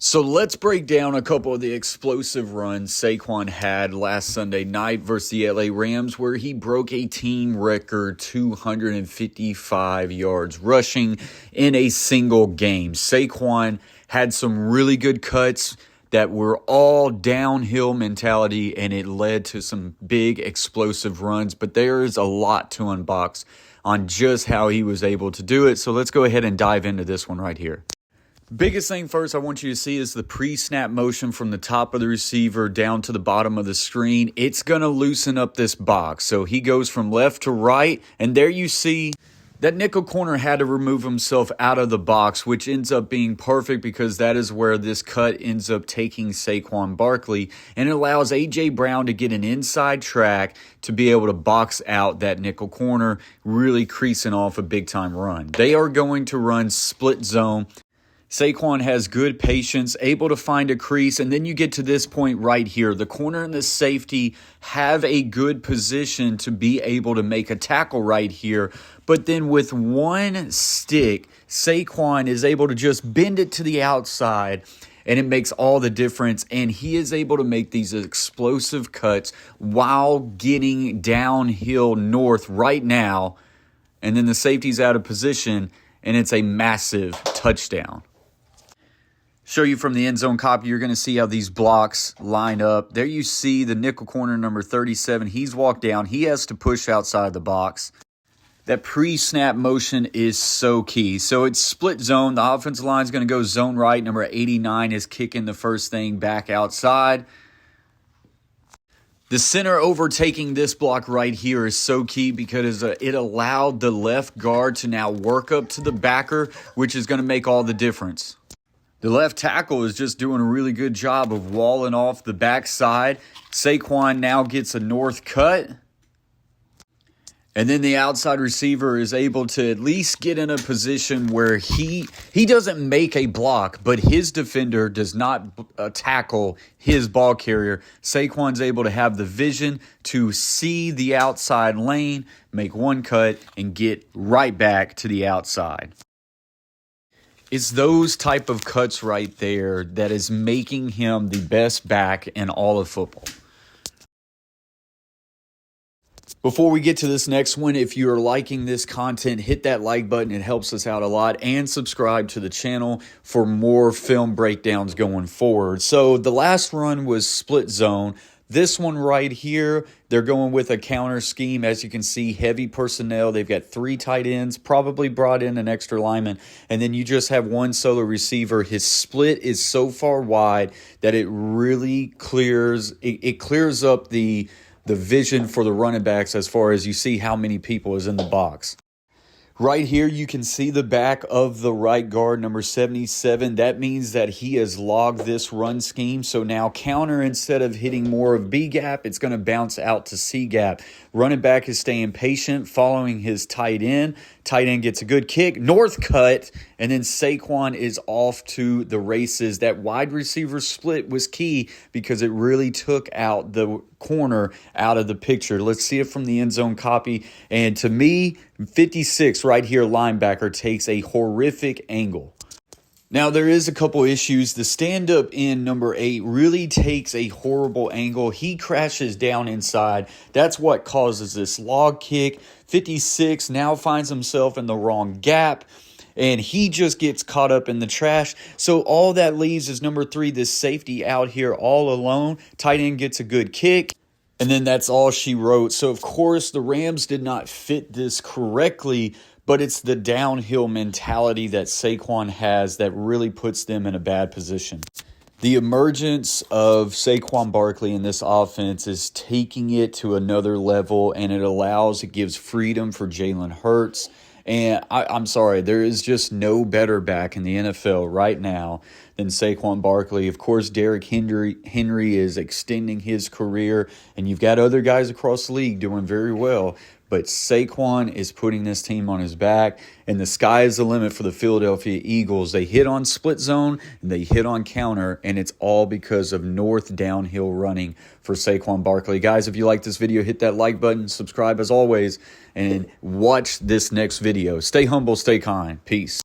So let's break down a couple of the explosive runs Saquon had last Sunday night versus the LA Rams, where he broke a team record 255 yards rushing in a single game. Saquon had some really good cuts that were all downhill mentality, and it led to some big explosive runs. But there is a lot to unbox on just how he was able to do it. So let's go ahead and dive into this one right here. Biggest thing first I want you to see is the pre-snap motion from the top of the receiver down to the bottom of the screen. It's going to loosen up this box. So he goes from left to right, and there you see that nickel corner had to remove himself out of the box, which ends up being perfect because that is where this cut ends up taking Saquon Barkley, and it allows A.J. Brown to get an inside track to be able to box out that nickel corner, really creasing off a big-time run. They are going to run split zone. Saquon has good patience, able to find a crease, and then you get to this point right here. The corner and the safety have a good position to be able to make a tackle right here, but then with one stick, Saquon is able to just bend it to the outside, and it makes all the difference, and he is able to make these explosive cuts while getting downhill north right now, and then the safety's out of position, and it's a massive touchdown. Show you from the end zone copy, you're going to see how these blocks line up. There you see the nickel corner number 37. He's walked down. He has to push outside the box. That pre-snap motion is so key. So it's split zone. The offensive line is going to go zone right. Number 89 is kicking the first thing back outside. The center overtaking this block right here is so key because it allowed the left guard to now work up to the backer, which is going to make all the difference. The left tackle is just doing a really good job of walling off the backside. Saquon now gets a north cut. And then the outside receiver is able to at least get in a position where he doesn't make a block, but his defender does not tackle his ball carrier. Saquon's able to have the vision to see the outside lane, make one cut, and get right back to the outside. It's those type of cuts right there that is making him the best back in all of football. Before we get to this next one, if you're liking this content, hit that like button. It helps us out a lot. And subscribe to the channel for more film breakdowns going forward. So the last run was split zone. This one right here, they're going with a counter scheme. As you can see, heavy personnel. They've got 3 tight ends, probably brought in an extra lineman, and then you just have one solo receiver. His split is so far wide that it really clears up the vision for the running backs as far as you see how many people is in the box. Right here, you can see the back of the right guard, number 77. That means that he has logged this run scheme. So now counter, instead of hitting more of B gap, it's going to bounce out to C gap. Running back is staying patient, following his tight end. Tight end gets a good kick, north cut, and then Saquon is off to the races. That wide receiver split was key because it really took out the corner out of the picture. Let's see it from the end zone copy. And to me, 56 right here, linebacker, takes a horrific angle. Now, there is a couple issues. The stand-up in number 8 really takes a horrible angle. He crashes down inside. That's what causes this log kick. 56 now finds himself in the wrong gap, and he just gets caught up in the trash. So all that leaves is number 3, this safety out here all alone. Tight end gets a good kick. And then that's all she wrote. So, of course, the Rams did not fit this correctly, but it's the downhill mentality that Saquon has that really puts them in a bad position. The emergence of Saquon Barkley in this offense is taking it to another level, and it gives freedom for Jalen Hurts. And I'm sorry, there is just no better back in the NFL right now than Saquon Barkley. Of course, Derrick Henry is extending his career, and you've got other guys across the league doing very well. But Saquon is putting this team on his back, and the sky is the limit for the Philadelphia Eagles. They hit on split zone, and they hit on counter, and it's all because of north downhill running for Saquon Barkley. Guys, if you like this video, hit that like button, subscribe as always, and watch this next video. Stay humble, stay kind. Peace.